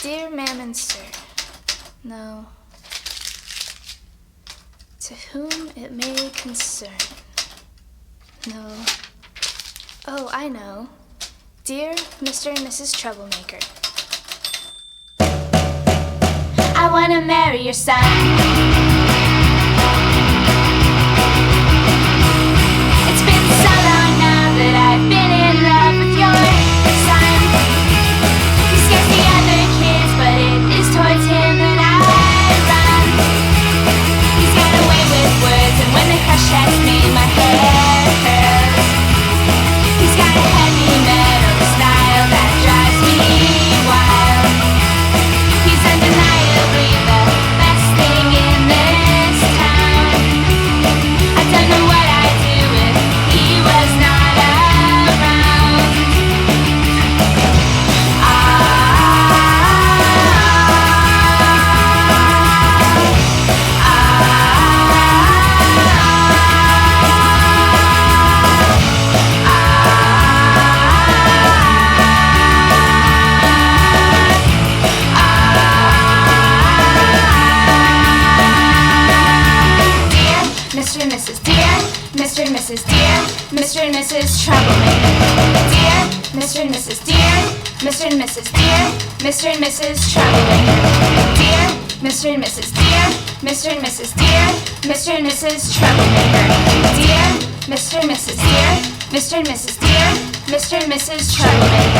Dear Ma'am and Sir, no, to whom it may concern, no, oh, I know, dear Mr. and Mrs. Troublemaker. I wanna marry your son. It's been so long now that I've been in love with your son. He scares the other kids, but it is towards him that I run. He's got a way with words, and when they crush at me, my hair curls. He's got a heavy metal style that drives me wild. He's undeniably the best thing in this town. I don't know what I'd do if he was not around. Mr. and Mrs. Dear, Mr. and Mrs. Dear, Mr. and Mrs. Troublemaker. Dear Mr. and Mrs. Dear, Mr. and Mrs. Dear, Mr. and Mrs. Troublemaker. Dear Mr. and Mrs. Dear, Mr. and Mrs. Dear, Mr. and Mrs. Troublemaker. Dear Mr. and Mrs. Dear, Mr. and Mrs. Dear, Mr. and Mrs. Troublemaker.